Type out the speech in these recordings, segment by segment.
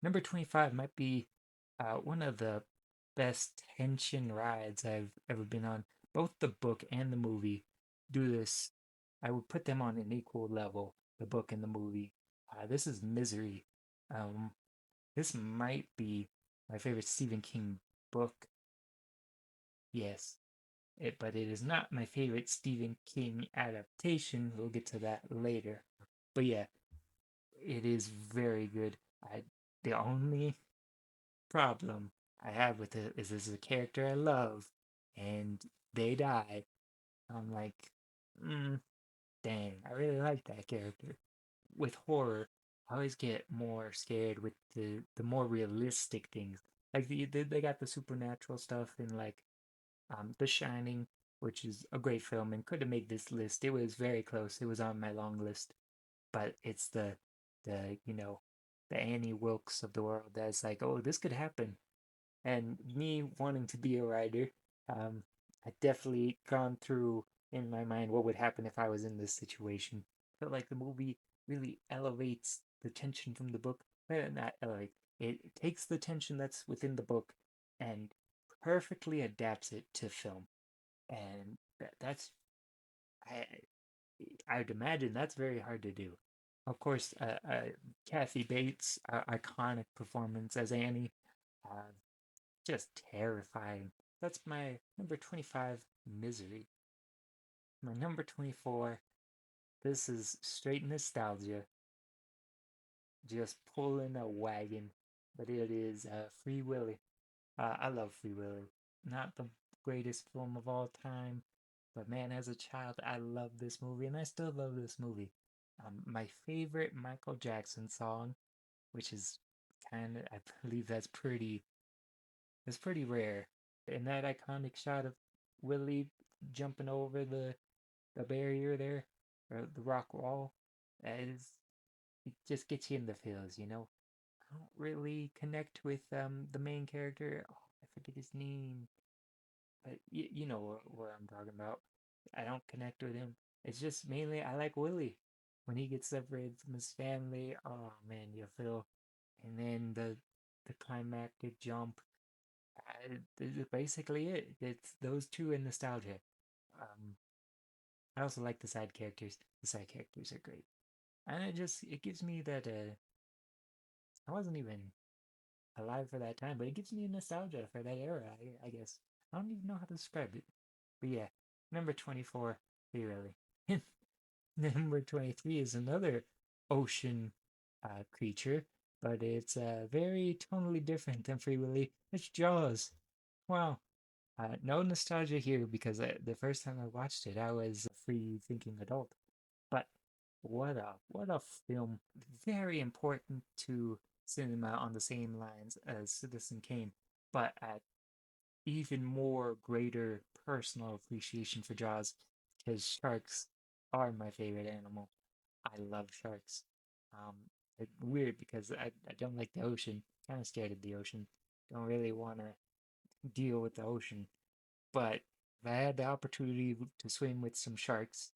Number 25 might be one of the best tension rides I've ever been on. Both the book and the movie do this. I would put them on an equal level, the book and the movie. This is Misery. Um, this might be my favorite Stephen King book. Yes, but it is not my favorite Stephen King adaptation. We'll get to that later. But yeah, it is very good. The only problem I have with it is this is a character I love, and they die. I'm like, mm, dang, I really like that character. With horror, I always get more scared with the more realistic things. Like they got the supernatural stuff in like The Shining, which is a great film and could have made this list. It was very close. It was on my long list, but it's the the Annie Wilkes of the world that's like, oh, this could happen. And me wanting to be a writer, I definitely gone through in my mind what would happen if I was in this situation. Felt like the movie really elevates the tension from the book. Well, not elevate. It takes the tension that's within the book and perfectly adapts it to film. And that's I I'd imagine that's very hard to do. Of course, Kathy Bates' iconic performance as Annie. Uh, just terrifying. That's my number 25, Misery. My number 24, this is straight nostalgia, just pulling a wagon, but it is Free Willy. I love Free Willy. Not the greatest film of all time, but man, as a child, I loved this movie, and I still love this movie. My favorite Michael Jackson song, which is kind of, I believe that's pretty rare. And that iconic shot of Willie jumping over the barrier there, or the rock wall, is it just gets you in the feels, you know? I don't really connect with the main character. Oh, I forget his name, but you know what I'm talking about. I don't connect with him. It's just mainly I like Willie. When he gets separated from his family, oh man, you feel. And then the climactic jump. This is basically it. It's those two and nostalgia. Um, I also like the side characters. The side characters are great, and it gives me that I wasn't even alive for that time, but it gives me nostalgia for that era. I guess I don't even know how to describe it, but yeah, number 24, Free Willy. Number 23 is another ocean creature, but it's very tonally different than Free Willy. It's Jaws. Wow. No nostalgia here because the first time I watched it, I was a free thinking adult. But what a film! Very important to cinema on the same lines as Citizen Kane, but at even more greater personal appreciation for Jaws because sharks are my favorite animal. I love sharks. Um, it's weird because I don't like the ocean. Kind of scared of the ocean. Don't really want to deal with the ocean. But if I had the opportunity to swim with some sharks,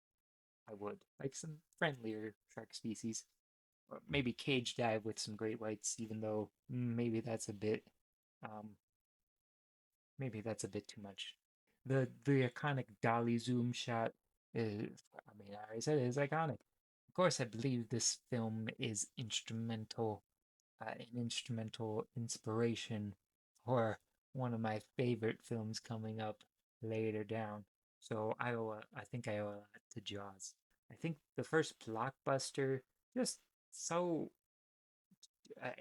I would. Like some friendlier shark species. Or maybe cage dive with some great whites, even though um, maybe that's a bit too much. The iconic dolly zoom shot is, I mean, I already said it is iconic. Of course, I believe this film is an instrumental inspiration for one of my favorite films coming up later down. So I think I owe a lot to Jaws. I think the first blockbuster, just so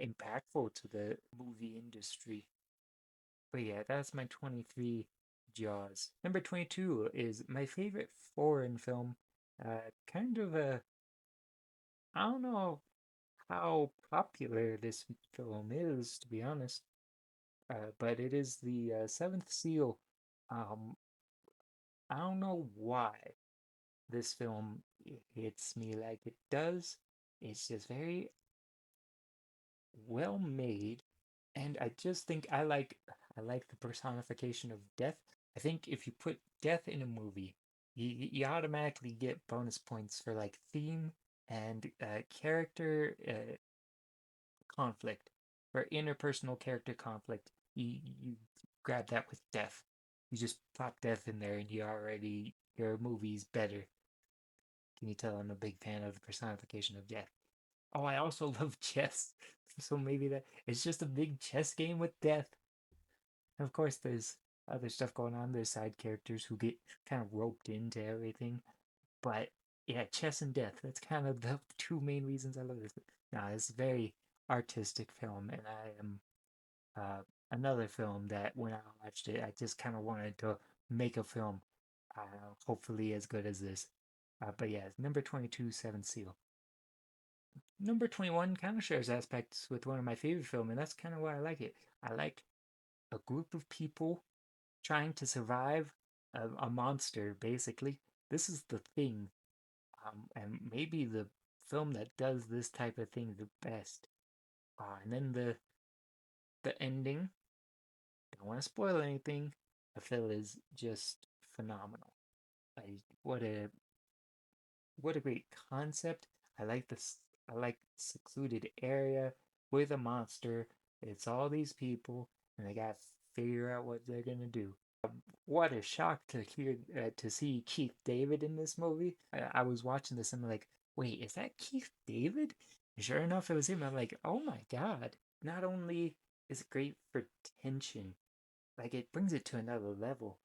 impactful to the movie industry. But yeah, that's my 23, Jaws. Number 22 is my favorite foreign film. Kind of a, I don't know how popular this film is, to be honest. But it is the Seventh Seal. Um, I don't know why this film hits me like it does. It's just very well made, and I just think I like the personification of death. I think if you put death in a movie, you automatically get bonus points for like theme and character conflict. for interpersonal character conflict, you grab that with death. You just plop death in there, and your movie's better. Can you tell I'm a big fan of the personification of death? Oh, I also love chess, so maybe that it's just a big chess game with death. Of course, there's other stuff going on. There's side characters who get kind of roped into everything. But yeah, chess and death. That's kind of the two main reasons I love this. Now, it's a very artistic film, and I am another film that when I watched it, I just kind of wanted to make a film, hopefully as good as this. But yeah, number 22, Seven Seal. Number 21 kind of shares aspects with one of my favorite films, and that's kind of why I like it. I like a group of people trying to survive a monster, basically. This is the thing, and maybe the film that does this type of thing the best. And then the ending, don't want to spoil anything. I feel is just phenomenal. I, what a what a great concept. I like this. I like secluded area with a monster. It's all these people, and they got to figure out what they're gonna do. What a shock to hear to see Keith David in this movie. I was watching this and I'm like, wait, is that Keith David? And sure enough, it was him. I'm like, oh my god! Not only is it great for tension, like it brings it to another level,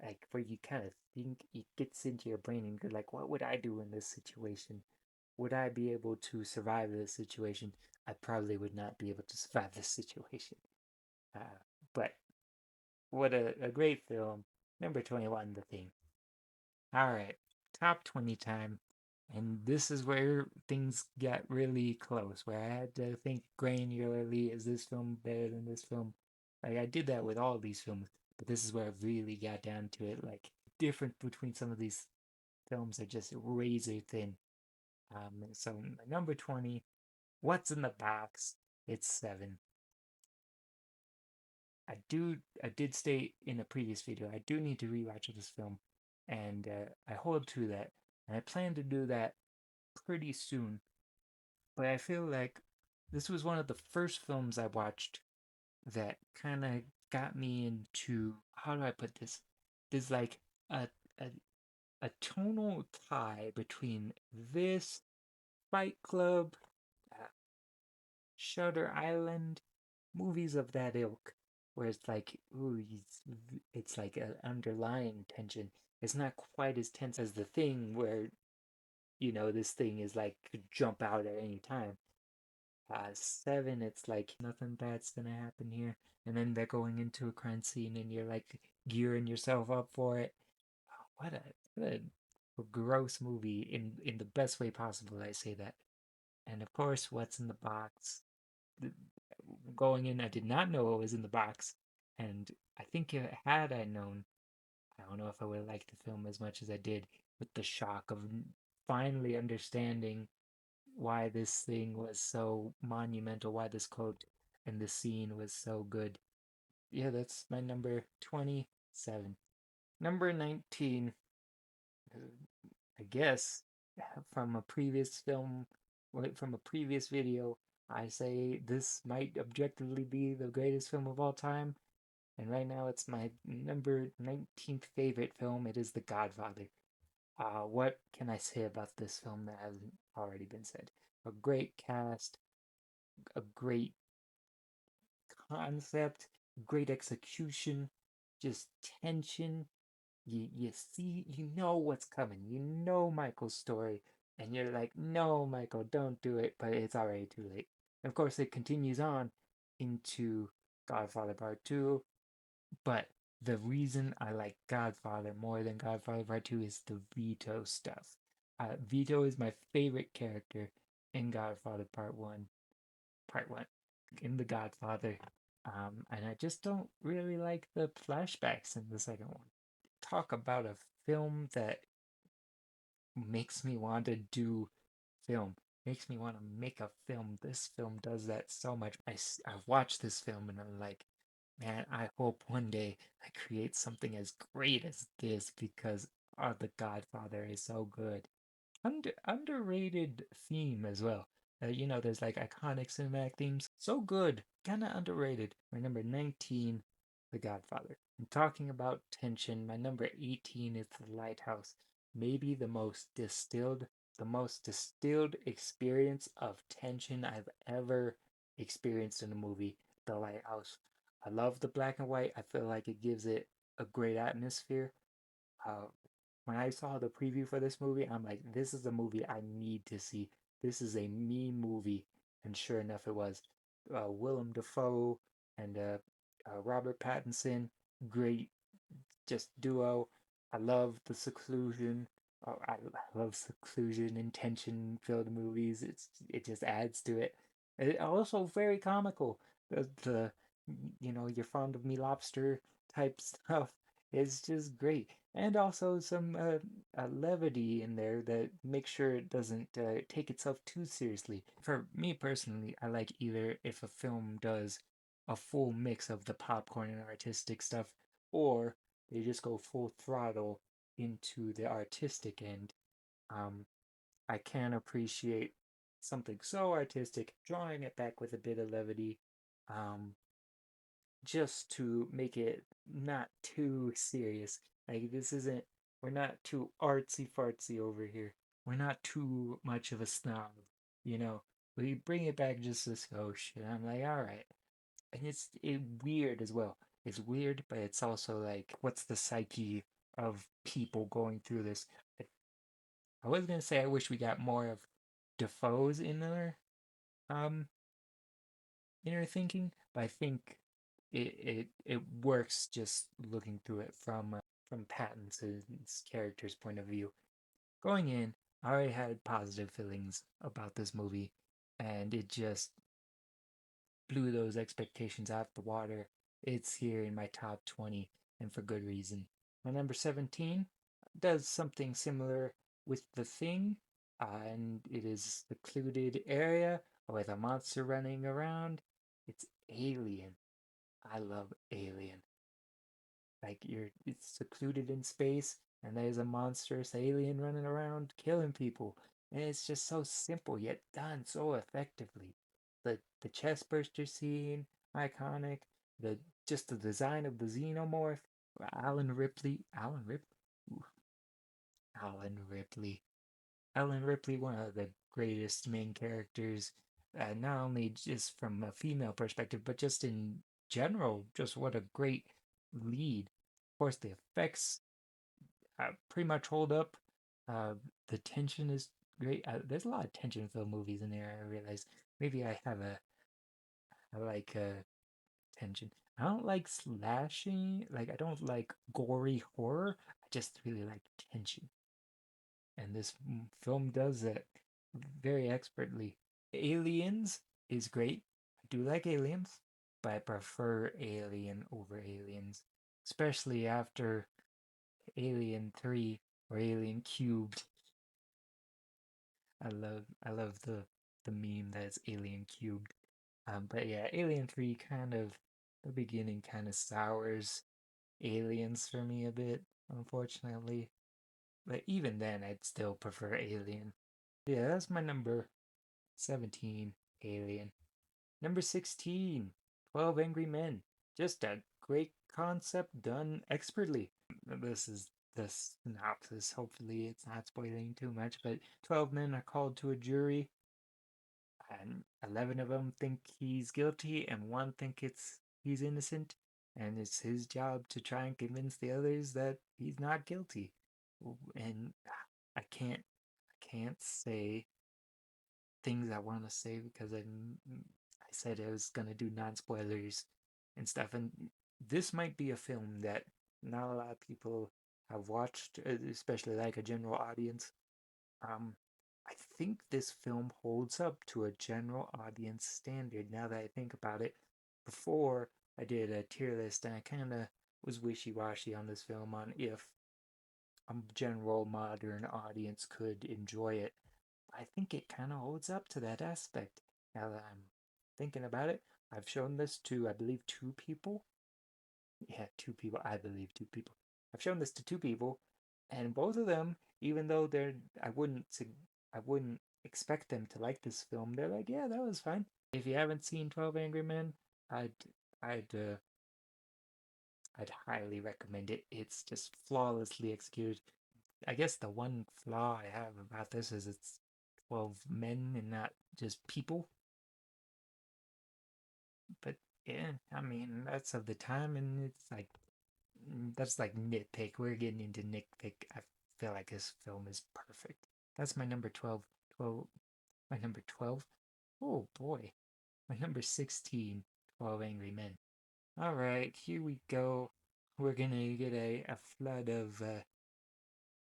like where you kind of think it gets into your brain and you're like, what would I do in this situation? Would I be able to survive this situation? I probably would not be able to survive this situation. But what a great film. Number 21, The Thing. All right, top 20 time. And this is where things got really close, where I had to think granularly, is this film better than this film? Like, I did that with all these films, but this is where I really got down to it. Like, different between some of these films are just razor thin. So, number 20, What's in the Box? It's Seven. I did state in a previous video, I do need to rewatch this film, and I hold to that, and I plan to do that pretty soon. But I feel like this was one of the first films I watched that kind of got me into, how do I put this? There's like a, a a tonal tie between this, Fight Club, uh, Shutter Island, movies of that ilk, where it's like, ooh, it's like an underlying tension. It's not quite as tense as The Thing, where this thing is like could jump out at any time. Seven, it's like nothing bad's gonna happen here, and then they're going into a crime scene, and you're like gearing yourself up for it. Oh, what a gross movie in the best way possible. I say that, and of course, what's in the box? Going in, I did not know what was in the box, and I think had I known, I don't know if I would have liked the film as much as I did with the shock of finally understanding why this thing was so monumental, why this quote and this scene was so good. Yeah, that's my number 27. Number 19, uh, I guess, from a previous film, from a previous video, I say this might objectively be the greatest film of all time. And right now it's my number 19th favorite film. It is The Godfather. What can I say about this film that hasn't already been said? A great cast, a great concept, great execution, just tension. You see, you know what's coming. You know Michael's story, and you're like, no, Michael, don't do it. But it's already too late. And of course, it continues on into Godfather Part 2. But the reason I like Godfather more than Godfather Part 2 is the Vito stuff. Vito is my favorite character in Godfather Part 1. Part 1. In The Godfather. And I just don't really like the flashbacks in the second one. Talk about a film that makes me want to do film. Makes me want to make a film. This film does that so much. I've watched this film and I'm like, man, I hope one day I create something as great as this because The Godfather is so good. Underrated theme as well. There's like iconic cinematic themes. So good, kind of underrated. My number 19, The Godfather. I'm talking about tension. My number 18 is The Lighthouse. Maybe the most distilled experience of tension I've ever experienced in a movie. The Lighthouse. I love the black and white. I feel like it gives it a great atmosphere. Uh, when I saw the preview for this movie, I'm like, this is a movie I need to see. This is a me movie. And sure enough, it was. Willem Dafoe and Robert Pattinson, great just duo. I love the seclusion. I love seclusion and tension-filled movies. It just adds to it. It also very comical. The you're fond of me lobster type stuff is just great, and also some levity in there that makes sure it doesn't take itself too seriously. For me personally, I like either if a film does a full mix of the popcorn and artistic stuff, or they just go full throttle into the artistic end. Um, I can appreciate something so artistic, drawing it back with a bit of levity, um, just to make it not too serious. Like, we're not too artsy fartsy over here. We're not too much of a snob, you know. We bring it back just a skosh, and I'm like, all right. And it's weird as well. It's weird, but it's also like, what's the psyche of people going through this? I, I was gonna say I wish we got more of Defoe's um inner thinking, but I think it works just looking through it from Pattinson's character's point of view. Going in, I already had positive feelings about this movie, and it just blew those expectations out the water. It's here in my top 20, and for good reason. My number 17 does something similar with The Thing, and it is a secluded area with a monster running around. It's Alien. I love Alien. Like it's secluded in space, and there's a monstrous alien running around killing people, and it's just so simple yet done so effectively. The chest burster scene, iconic. The just the design of the xenomorph, Alan Ripley, Ooh, Alan Ripley, Alan Ripley, one of the greatest main characters, not only just from a female perspective, but just in general. Just what a great lead. Of course, the effects pretty much hold up. Uh, the tension is great. There's a lot of tension-filled movies in there. I realize maybe I like tension. I don't like slashing. Like I don't like gory horror. I just really like tension, and this film does that very expertly. Aliens is great. I do like Aliens, but I prefer Alien over Aliens, especially after Alien 3 or Alien Cubed. I love the meme that it's Alien Cubed. But yeah, Alien 3 kind of the beginning kind of sours Aliens for me a bit, unfortunately. But even then, I'd still prefer Alien. Yeah, that's my number 17, Alien. Number 16, 12 Angry Men. Just a great concept done expertly. This is the synopsis. Hopefully, it's not spoiling too much, but 12 men are called to a jury, and 11 of them think he's guilty, and one think he's innocent, and it's his job to try and convince the others that he's not guilty. And I can't say things I want to say because I said I was gonna do non-spoilers and stuff, and this might be a film that not a lot of people have watched, especially like a general audience. Um, I think this film holds up to a general audience standard now that I think about it. Before I did a tier list, and I kind of was wishy-washy on this film on if a general modern audience could enjoy it. I think it kind of holds up to that aspect. Now that I'm thinking about it, I've shown this to, I believe, two people. Yeah, two people. I believe two people. I've shown this to two people, and both of them, even though I wouldn't expect them to like this film, they're like, yeah, that was fine. If you haven't seen 12 Angry Men, I'd I'd uh, I'd highly recommend it. It's just flawlessly executed. I guess the one flaw I have about this is it's 12 men and not just people. But yeah, I mean, that's of the time, and it's like, that's like nitpick. We're getting into nitpick. I feel like this film is perfect. That's my number 12. 12, my number 12. Oh boy. My number 16, 12 Angry Men. All right, here we go. We're gonna get a flood of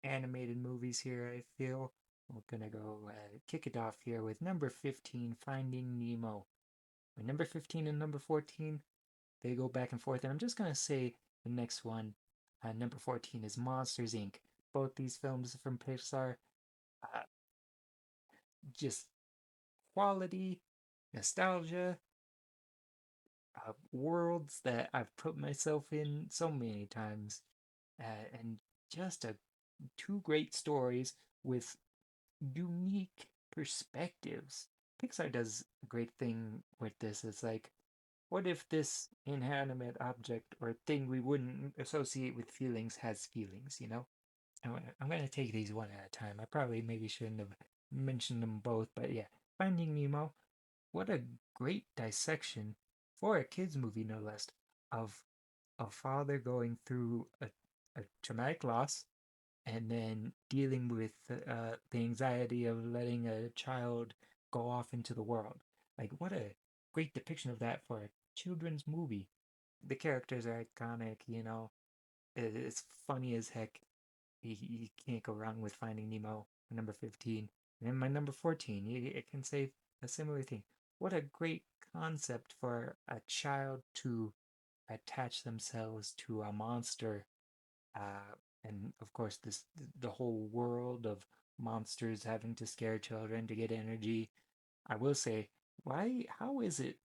animated movies here, I feel. We're gonna go kick it off here with number 15, Finding Nemo. My number 15 and number 14, they go back and forth, and I'm just gonna say the next one, number 14, is Monsters Inc. Both these films from Pixar, uh, just quality, nostalgia, worlds that I've put myself in so many times, and just two great stories with unique perspectives. Pixar does a great thing with this. It's like, what if this inanimate object or thing we wouldn't associate with feelings has feelings, you know? I'm going to take these one at a time. I probably maybe shouldn't have mentioned them both, but yeah. Finding Nemo, what a great dissection for a kids movie, no less, of a father going through a traumatic loss and then dealing with the anxiety of letting a child go off into the world. Like, what a great depiction of that for a children's movie. The characters are iconic, you know. It's funny as heck. You can't go wrong with Finding Nemo, number 15. And then my number 14, it can say a similar thing. What a great concept for a child to attach themselves to a monster, uh, and of course the whole world of monsters having to scare children to get energy. I will say, why? How is it?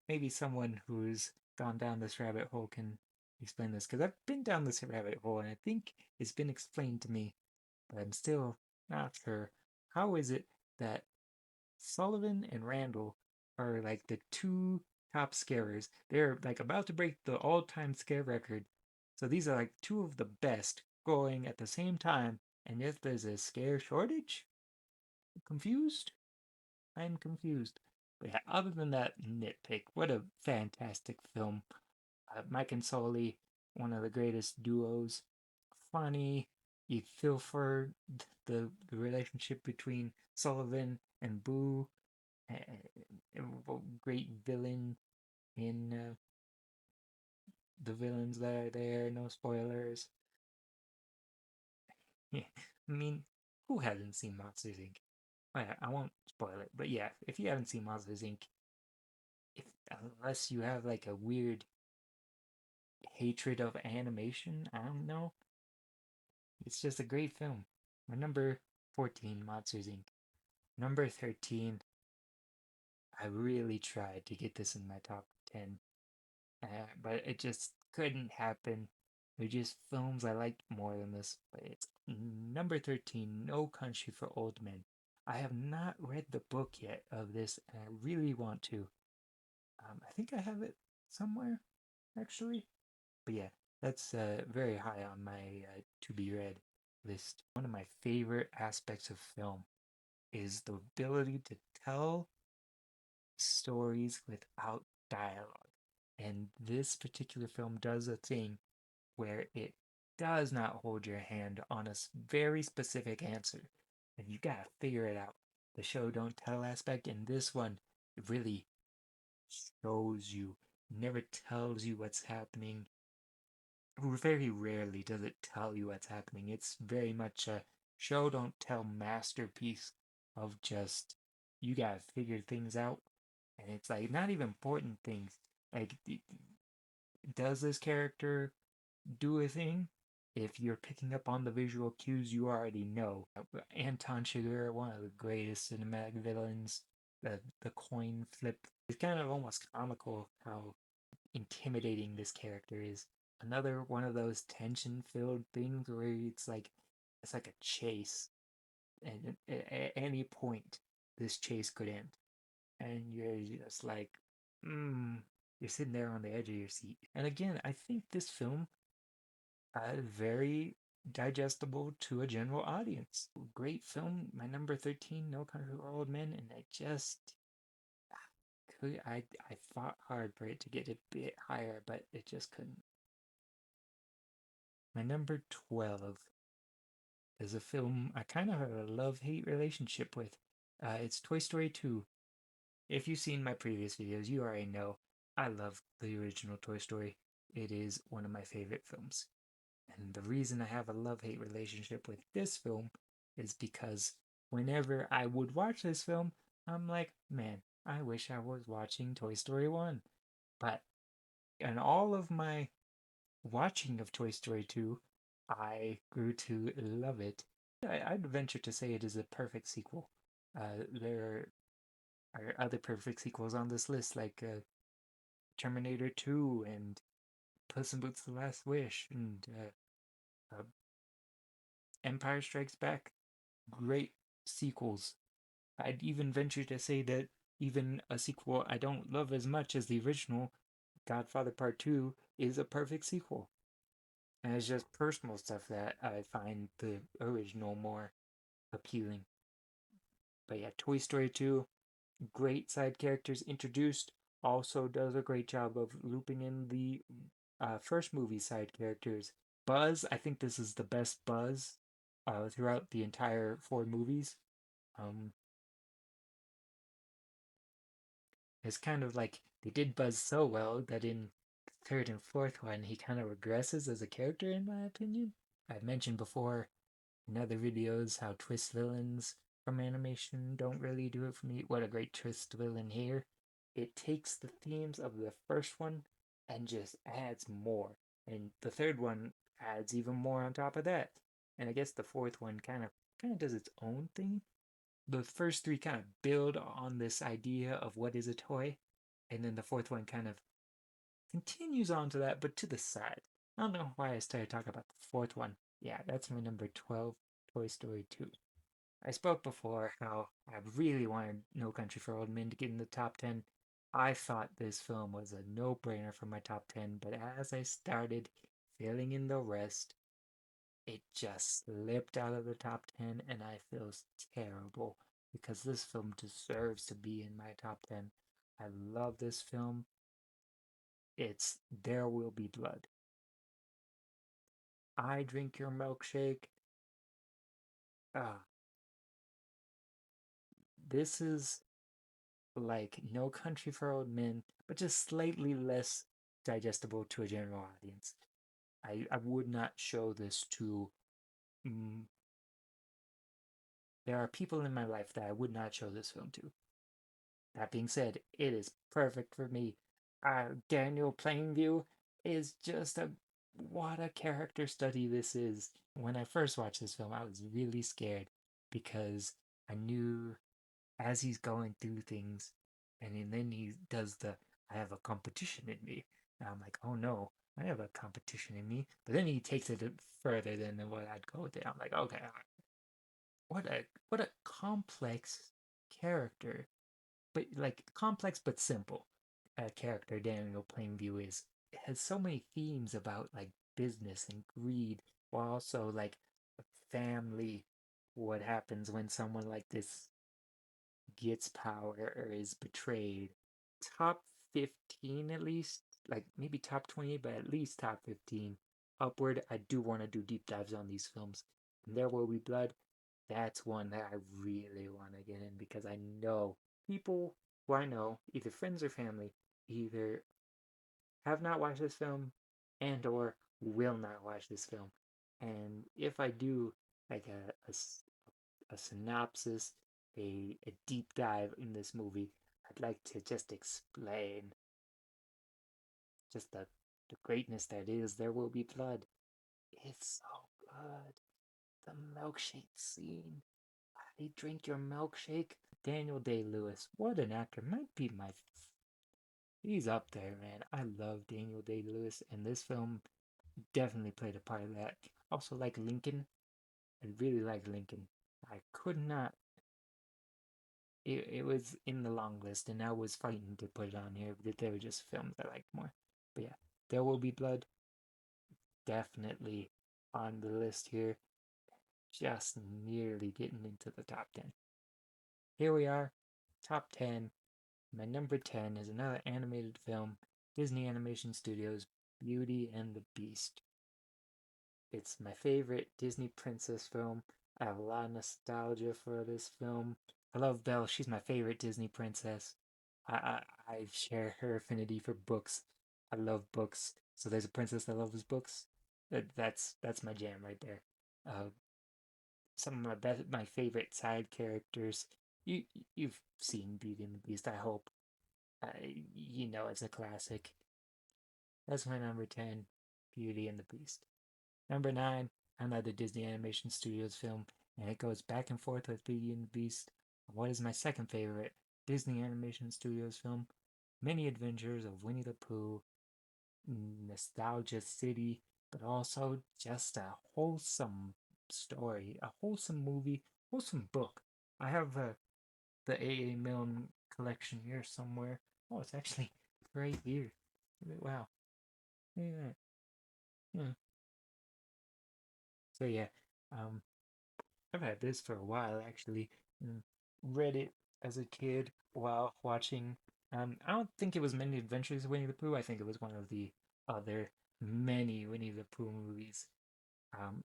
Maybe someone who's gone down this rabbit hole can explain this, because I've been down this rabbit hole and I think it's been explained to me, but I'm still not sure. How is it that Sullivan and Randall are like the two top scarers? They're like about to break the all-time scare record. So these are like two of the best going at the same time, and yet there's a scare shortage? Confused? I'm confused. But yeah, other than that nitpick, what a fantastic film. Mike and Sully, one of the greatest duos. Funny. You feel for the relationship between Sullivan and Boo. Great villain in the villains that are there. No spoilers. Yeah, I mean, who hasn't seen Monsters Inc? I won't spoil it, but yeah, if you haven't seen Monsters Inc, if unless you have like a weird hatred of animation, I don't know. It's just a great film. My number 14, Monsters Inc. Number 13, I really tried to get this in my top 10, but it just couldn't happen. They're just films I liked more than this. But it's number 13, No Country for Old Men. I have not read the book yet of this, and I really want to. I think I have it somewhere, actually. But yeah, that's very high on my to be read list. One of my favorite aspects of film is the ability to tell stories without dialogue. And this particular film does a thing where it does not hold your hand on a very specific answer. And you gotta figure it out. The show don't tell aspect in this one, it really shows you, never tells you what's happening. Very rarely does it tell you what's happening. It's very much a show don't tell masterpiece of just you gotta figure things out. And it's like not even important things. Like, does this character do a thing? If you're picking up on the visual cues, you already know. Anton Chigurh, one of the greatest cinematic villains, the coin flip. It's kind of almost comical how intimidating this character is. Another one of those tension-filled things where it's like a chase. and at any point this chase could end, and you're just like, mm, you're sitting there on the edge of your seat. And again, I think this film very digestible to a general audience. Great film. My number 13, No Country for Old Men, and I just I fought hard for it to get a bit higher, but it just couldn't. My number 12 is a film I kind of have a love-hate relationship with. It's Toy Story 2. If you've seen my previous videos, you already know I love the original Toy Story. It is one of my favorite films. And the reason I have a love-hate relationship with this film is because whenever I would watch this film, I'm like, man, I wish I was watching Toy Story 1. But in all of my watching of Toy Story 2, I grew to love it. I'd venture to say it is a perfect sequel. There are other perfect sequels on this list, like Terminator 2 and Puss in Boots: The Last Wish and Empire Strikes Back. Great sequels. I'd even venture to say that even a sequel I don't love as much as the original, Godfather Part 2, is a perfect sequel. And it's just personal stuff that I find the original more appealing. But yeah, Toy Story 2, great side characters introduced, also does a great job of looping in the first movie side characters. Buzz, I think this is the best Buzz throughout the entire four movies. Um, it's kind of like they did Buzz so well that in third and fourth one, he kind of regresses as a character, in my opinion. I've mentioned before in other videos how twist villains from animation don't really do it for me. What a great twist villain here. It takes the themes of the first one and just adds more. And the third one adds even more on top of that. And I guess the fourth one kind of does its own thing. The first three kind of build on this idea of what is a toy, and then the fourth one kind of continues on to that, but to the side. I don't know why I started talking about the fourth one. Yeah, that's my number 12, Toy Story 2. I spoke before how I really wanted No Country for Old Men to get in the top 10. I thought this film was a no brainer for my top 10, but as I started filling in the rest, it just slipped out of the top 10, and I feel terrible because this film deserves to be in my top 10. I love this film. It's There Will Be Blood. I Drink Your Milkshake. Ah, this is like No Country for Old Men, but just slightly less digestible to a general audience. I would not show this to. Mm, there are people in my life that I would not show this film to. That being said, it is perfect for me. Daniel Plainview is just a what a character study this is. When I first watched this film, I was really scared because I knew as he's going through things, and then he does the I have a competition in me. And I'm like, oh no, I have a competition in me. But then he takes it further than what I'd go with it. I'm like, okay, what a complex character, but like complex but simple character Daniel Plainview is. It has so many themes about like business and greed, while also like family. What happens when someone like this gets power or is betrayed? Top 15 at least, like maybe top 20, but at least top 15 upward. I do want to do deep dives on these films. And There Will Be Blood, that's one that I really want to get in because I know people who I know, either friends or family, either have not watched this film and or will not watch this film. And if I do like a synopsis, a deep dive in this movie, I'd like to just explain just the greatness that is There Will Be Blood. It's so good. The milkshake scene. I drink your milkshake. Daniel Day-Lewis, what an actor. Might be my. He's up there, man. I love Daniel Day-Lewis, and this film definitely played a part of that. Also, like Lincoln. I really like Lincoln. I could not. It was in the long list, and I was fighting to put it on here, but there were just films I liked more. But yeah, There Will Be Blood, definitely on the list here, just nearly getting into the top 10. Here we are, top 10. My number 10 is another animated film, Disney Animation Studios' Beauty and the Beast. It's my favorite Disney princess film. I have a lot of nostalgia for this film. I love Belle. She's my favorite Disney princess. I share her affinity for books. I love books. So there's a princess that loves books. That's my jam right there. Uh, some of my favorite side characters. You you've seen Beauty and the Beast, I hope. You know it's a classic. That's my number 10, Beauty and the Beast. Number 9, another Disney Animation Studios film, and it goes back and forth with Beauty and the Beast. What is my second favorite Disney Animation Studios film? Many Adventures of Winnie the Pooh, Nostalgia City, but also just a wholesome story, a wholesome movie, wholesome book. I have the A.A. Milne collection here somewhere. Oh, it's actually right here. Wow. Yeah. Yeah. So yeah, um, I've had this for a while actually. Mm, Read it as a kid while watching. I don't think it was Many Adventures of Winnie the Pooh. I think it was one of the other many Winnie the Pooh movies. Um,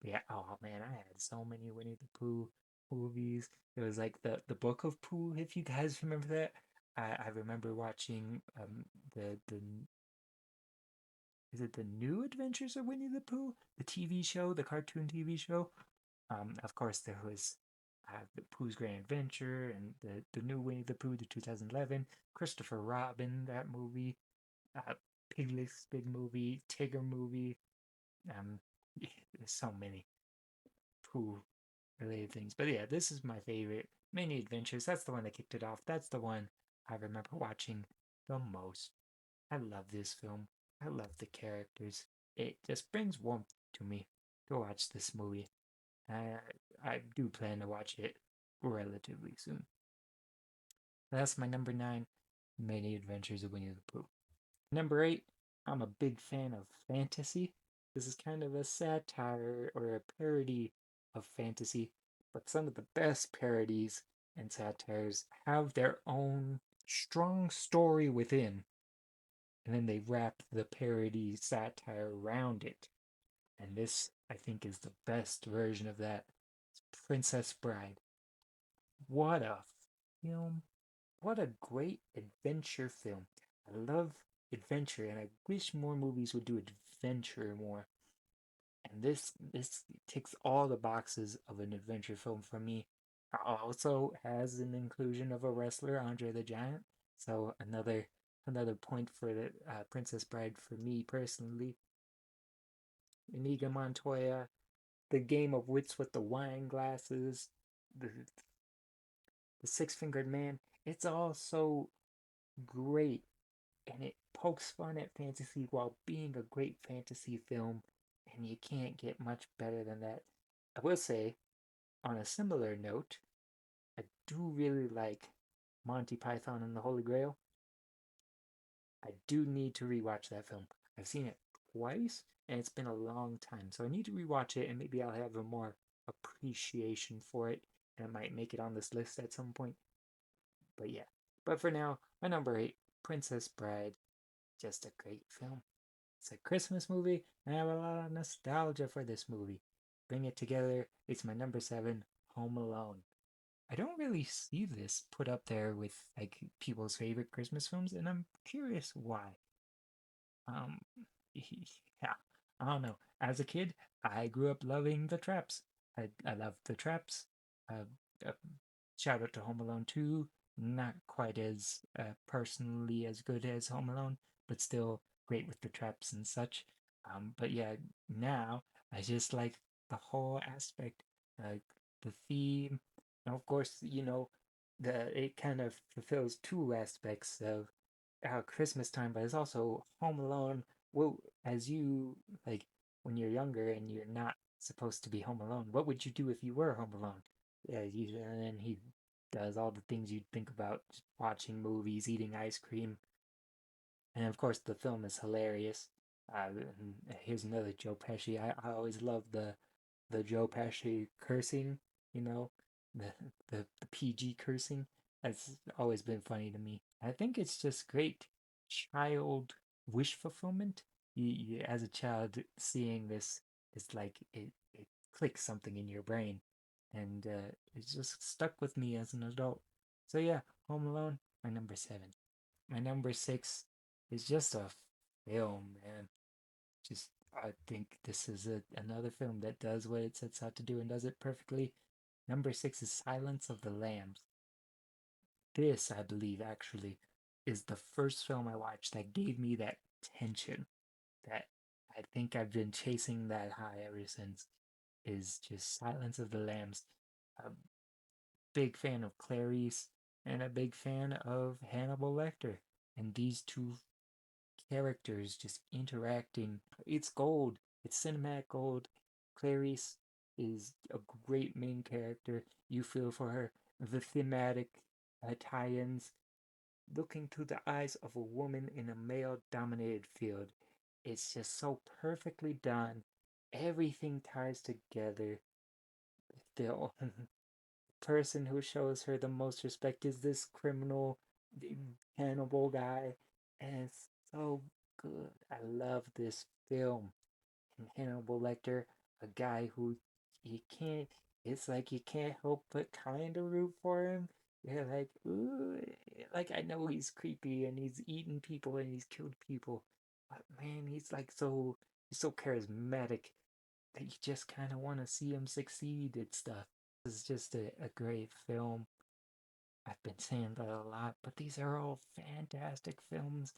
yeah. Oh man, I had so many Winnie the Pooh movies. It was like the Book of Pooh, if you guys remember that. I remember watching the is it the New Adventures of Winnie the Pooh, the TV show, the cartoon TV show. Of course, there was the Pooh's Grand Adventure and the new Winnie the Pooh, the 2011, Christopher Robin, that movie, uh, Piglet's Big Movie, Tigger movie. Um, there's so many Pooh related things. But yeah, this is my favorite. Many Adventures. That's the one that kicked it off. That's the one I remember watching the most. I love this film. I love the characters. It just brings warmth to me to watch this movie. I I do plan to watch it relatively soon. That's my number 9, Many Adventures of Winnie the Pooh. Number 8, I'm a big fan of fantasy. This is kind of a satire or a parody of fantasy, but some of the best parodies and satires have their own strong story within, and then they wrap the parody satire around it. And this, I think, is the best version of that. It's Princess Bride. What a film. What a great adventure film. I love adventure and I wish more movies would do adventure more. And this ticks all the boxes of an adventure film for me. Also has an inclusion of a wrestler, Andre the Giant. So another point for the Princess Bride for me personally. Inigo Montoya, the game of wits with the wine glasses, the six-fingered man. It's all so great and it pokes fun at fantasy while being a great fantasy film, and you can't get much better than that. I will say, on a similar note, I do really like Monty Python and the Holy Grail. I do need to rewatch that film. I've seen it twice, and it's been a long time, so I need to rewatch it, and maybe I'll have a more appreciation for it, and it might make it on this list at some point. But yeah. But for now, my number 8, Princess Bride, just a great film. It's a Christmas movie, and I have a lot of nostalgia for this movie. Bring it together, it's my number 7, Home Alone. I don't really see this put up there with like people's favorite Christmas films, and I'm curious why. Um, yeah, I don't know. As a kid, I grew up loving the Traps. I loved the Traps. Uh, uh, Shout out to Home Alone 2. Not quite as personally as good as Home Alone, but still great with the traps and such. But yeah, now I just like the whole aspect, like the theme. And of course, it kind of fulfills two aspects of Christmas time, but it's also Home Alone. Well, as you like when you're younger and you're not supposed to be home alone, what would you do if you were home alone? Yeah, and then he does all the things you'd think about just watching movies, eating ice cream, and of course the film is hilarious. And here's another Joe Pesci. I always love the Joe Pesci cursing, you know, the the PG cursing. That's always been funny to me. I think it's just great child wish fulfillment. As a child, seeing this is like it clicks something in your brain, and it's just stuck with me as an adult. So yeah, Home Alone, my number seven. My number six is just a film, man. Just I think this is another film that does what it sets out to do and does it perfectly. Number six is Silence of the Lambs. This, I believe, actually is the first film I watched that gave me that tension that I think I've been chasing that high ever since. Is just Silence of the Lambs. A big fan of Clarice and a big fan of Hannibal Lecter. And these two characters just interacting. It's gold. It's cinematic gold. Clarice is a great main character. You feel for her. The thematic tie-ins, looking through the eyes of a woman in a male-dominated field. It's just so perfectly done. Everything ties together. The person who shows her the most respect is this criminal, the cannibal guy, and it's so good. I love this film. And Hannibal Lecter, a guy who you can't, it's like you can't help but kind of root for him. You're like, ooh, like I know he's creepy and he's eaten people and he's killed people, but man, he's so charismatic that you just kind of want to see him succeed and stuff. This is just a great film. I've been saying that a lot, but these are all fantastic films.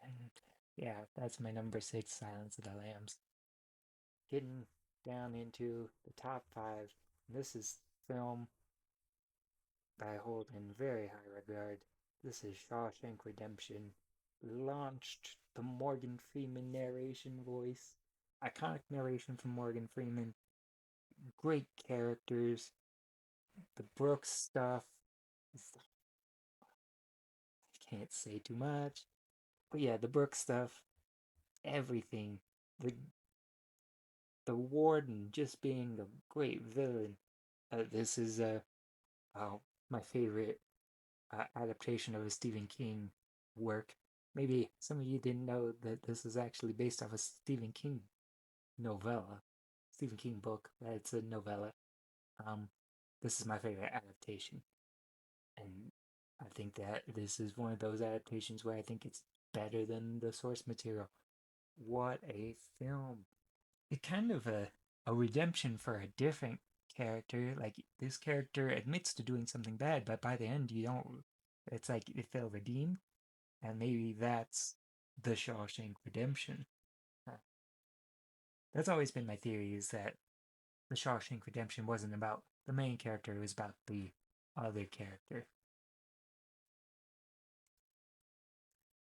And yeah, that's my number six, Silence of the Lambs. Getting down into the top five. This is film that I hold in very high regard. This is Shawshank Redemption. Launched the Morgan Freeman narration voice. Iconic narration from Morgan Freeman. Great characters. The Brooks stuff. I can't say too much. But yeah, the Brooks stuff. Everything. The the warden just being a great villain. This is uh, my favorite adaptation of a Stephen King work. Maybe some of you didn't know that this is actually based off a Stephen King novella, Stephen King book. It's a novella. Um, this is my favorite adaptation, and I think that this is one of those adaptations where I think it's better than the source material. What a film! It kind of a redemption for a different character. Like this character admits to doing something bad, but by the end you don't. It's like they feel redeemed, and maybe that's the Shawshank Redemption. Huh. That's always been my theory: is that the Shawshank Redemption wasn't about the main character; it was about the other character.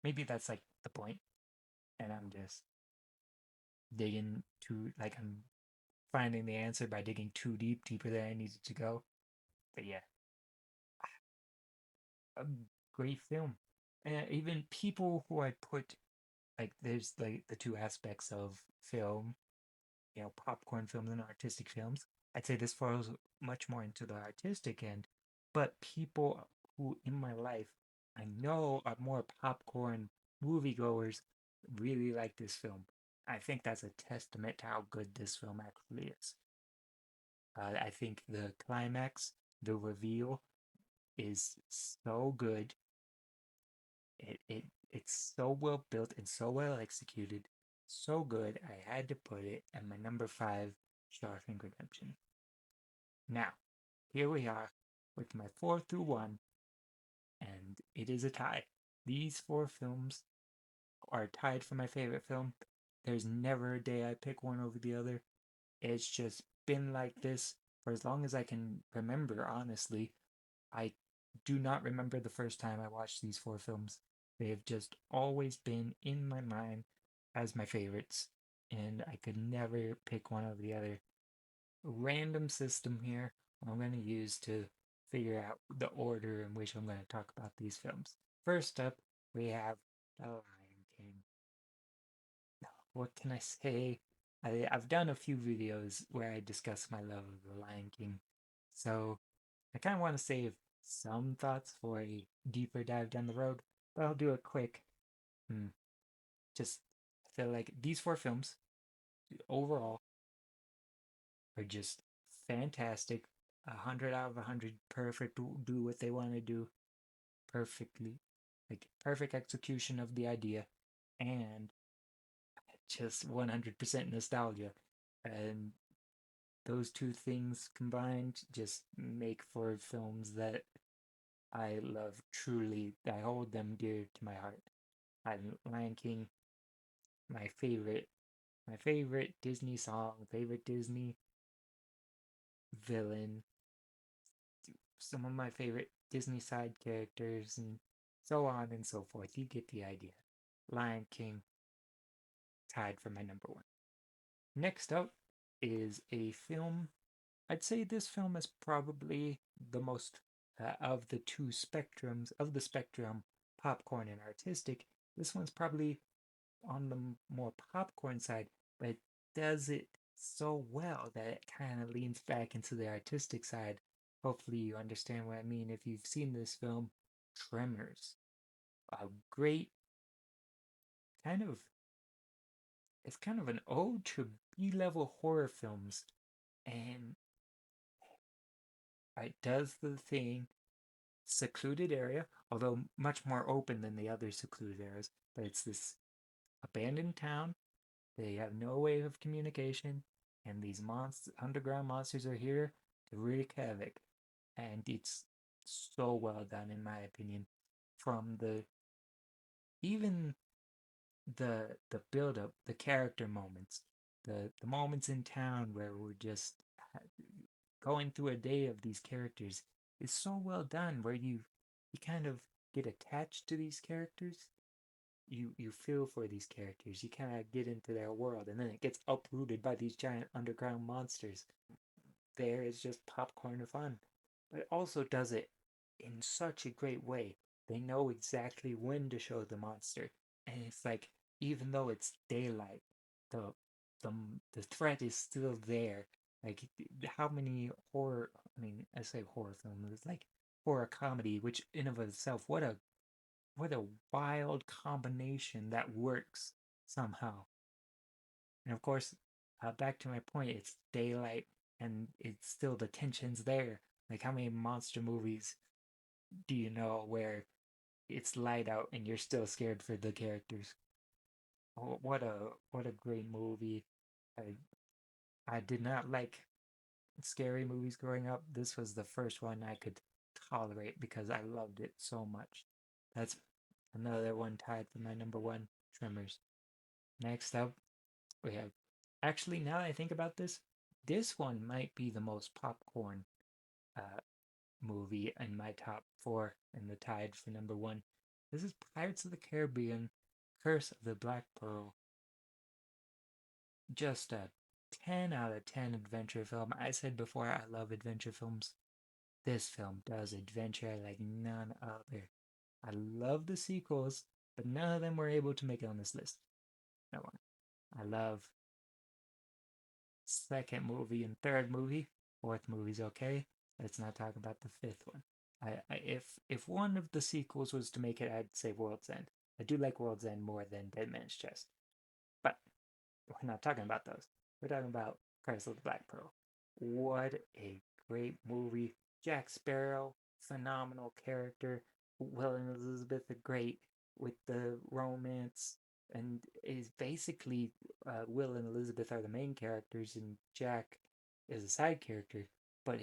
Maybe that's like the point, and I'm just digging too like I'm finding the answer by digging too deep, deeper than I needed to go. But yeah, a great film. And even people who I put like there's like the two aspects of film, popcorn films and artistic films. I'd say this falls much more into the artistic end, but people who in my life I know are more popcorn moviegoers really like this film. I think that's a testament to how good this film actually is. I think the climax, the reveal, is so good. It's so well built and so well executed, so good. I had to put it at my number five, Shawshank Redemption. Now, here we are with my four through one, and it is a tie. These four films are tied for my favorite film. There's never a day I pick one over the other. It's just been like this for as long as I can remember, honestly. I do not remember the first time I watched these four films. They have just always been in my mind as my favorites, and I could never pick one over the other. Random system here. I'm going to use to figure out the order in which I'm going to talk about these films. First up, we have The Lion King. What can I say? I've done a few videos where I discuss my love of The Lion King, so I kind of want to save some thoughts for a deeper dive down the road, but I'll do it quick. Hmm. Just I feel like these four films overall are just fantastic. 100 out of 100, perfect. Do what they want to do perfectly, like perfect execution of the idea, and just 100% nostalgia. And those two things combined just make for films that I love truly. I hold them dear to my heart. Lion King, my favorite Disney song, favorite Disney villain, some of my favorite Disney side characters, and so on and so forth. You get the idea. Lion King tied for my number one. Next up is a film. I'd say this film is probably the most of the two spectrums of the spectrum, popcorn and artistic. This one's probably on the more popcorn side, but it does it so well that it kind of leans back into the artistic side. Hopefully, you understand what I mean if you've seen this film, Tremors. A great kind of, it's kind of an ode to B-level horror films, and it does the thing. Secluded area, although much more open than the other secluded areas, but it's this abandoned town. They have no way of communication, and these underground monsters are here to wreak havoc. And it's so well done, in my opinion. From the even the build up, the character moments, the moments in town where we're just going through a day of these characters is so well done. Where you kind of get attached to these characters, you feel for these characters, you kind of get into their world, and then it gets uprooted by these giant underground monsters. There is just popcorn fun, but it also does it in such a great way. They know exactly when to show the monster, and it's like even though it's daylight, the the the threat is still there. Like how many horror? I mean, I say horror films. It's like horror comedy, which in of itself, what a wild combination that works somehow. And of course, back to my point, it's daylight and it's still the tension's there. Like how many monster movies do you know where it's light out and you're still scared for the characters? Oh, what a great movie. I I did not like scary movies growing up. This was the first one I could tolerate because I loved it so much. That's another one tied for my number one, Tremors. Next up, we have. Actually, now that I think about this, this one might be the most popcorn uh, movie in my top four and the tied for number one. This is Pirates of the Caribbean Curse of the Black Pearl. Just a 10 out of 10 adventure film. I said before I love adventure films. This film does adventure like none other. I love the sequels, but none of them were able to make it on this list. No one. I love second movie and third movie. Fourth movie's okay. Let's not talk about the fifth one. If one of the sequels was to make it, I'd say World's End. I do like World's End more than Dead Man's Chest, but we're not talking about those. We're talking about Curse of the Black Pearl. What a great movie! Jack Sparrow, phenomenal character. Will and Elizabeth are great with the romance, and is basically Will and Elizabeth are the main characters, and Jack is a side character. But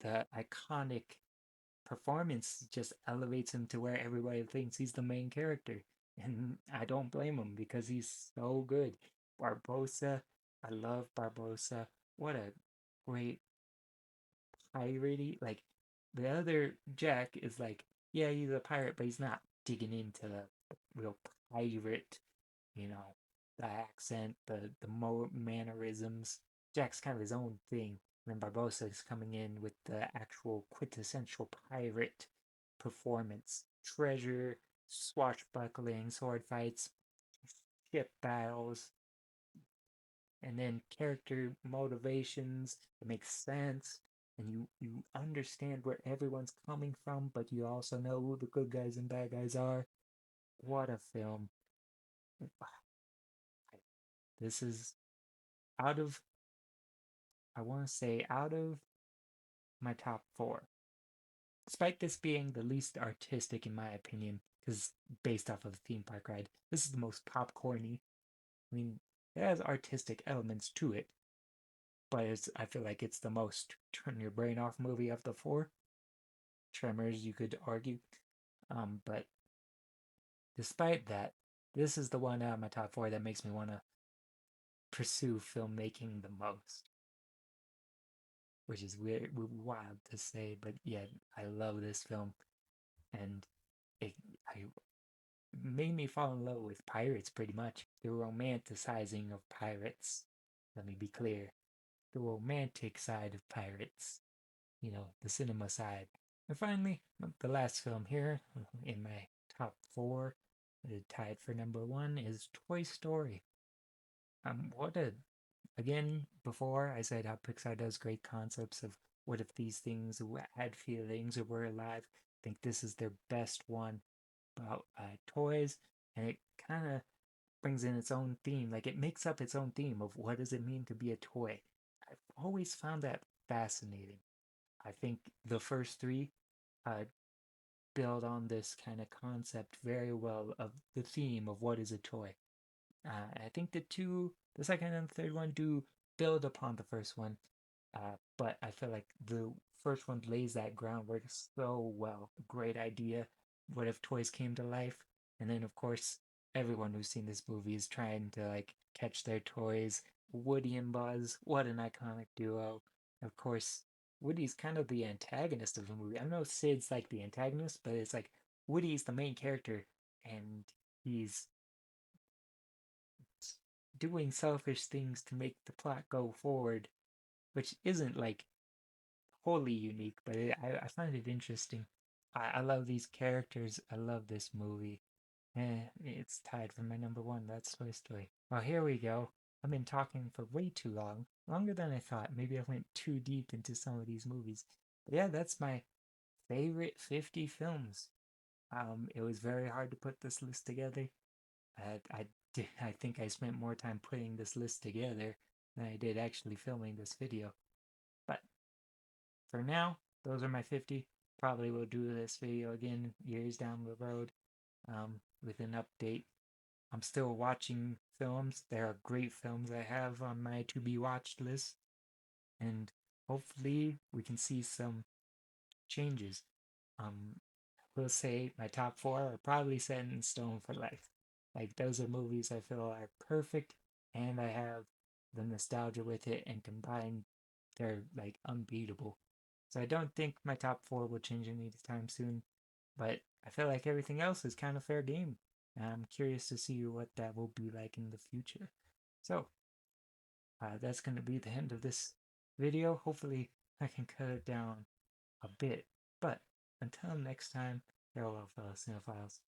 the iconic performance just elevates him to where everybody thinks he's the main character. And I don't blame him because he's so good. Barbosa, I love Barbosa. What a great piratey. Like the other Jack is like, yeah, he's a pirate, but he's not digging into the real pirate, you know, the accent, the mannerisms. Jack's kind of his own thing. And then Barbosa is coming in with the actual quintessential pirate performance. Treasure, swashbuckling, sword fights, ship battles, and then character motivations that make sense. And you understand where everyone's coming from, but you also know who the good guys and bad guys are. What a film. This is out of, I want to say, out of my top four. Despite this being the least artistic in my opinion, because based off of a theme park ride, this is the most popcorny. I mean, it has artistic elements to it, but I feel like it's the most turn your brain off movie of the four. Tremors, you could argue. But despite that, this is the one out of my top four that makes me want to pursue filmmaking the most, which is weird, wild to say, but yeah, I love this film, and it I made me fall in love with pirates pretty much. The romanticizing of pirates. Let me be clear. The romantic side of pirates. The cinema side. And finally, the last film here in my top four, tied for number one, is Toy Story. What a Again, before I said how Pixar does great concepts of what if these things had feelings or were alive. I think this is their best one about toys, and it kind of brings in its own theme. Like it makes up its own theme of what does it mean to be a toy. I've always found that fascinating. I think the first three uh, build on this kind of concept very well of the theme of what is a toy. I think the second and third one do build upon the first one, but I feel like the first one lays that groundwork so well. Great idea. What if toys came to life? And then, of course, everyone who's seen this movie is trying to like catch their toys. Woody and Buzz, what an iconic duo. Of course, Woody's kind of the antagonist of the movie. I know Sid's like the antagonist, but it's like Woody's the main character, and he's doing selfish things to make the plot go forward, which isn't like wholly unique, but I find it interesting. I love these characters. I love this movie. It's tied for my number one. That's Toy Story. Well, here we go. I've been talking for way too long, longer than I thought. Maybe I went too deep into some of these movies. But yeah, that's my favorite 50 films. It was very hard to put this list together. I think I spent more time putting this list together than I did actually filming this video. But for now, those are my 50. Probably will do this video again years down the road with an update. I'm still watching films. There are great films I have on my to be watched list, and hopefully we can see some changes. Um, will say my top four are probably set in stone for life. Like those are movies I feel are perfect, and I have the nostalgia with it, and combined, they're like unbeatable. So I don't think my top four will change anytime soon, but I feel like everything else is kind of fair game. And I'm curious to see what that will be like in the future. So that's going to be the end of this video. Hopefully, I can cut it down a bit. But until next time, farewell, fellow cinephiles.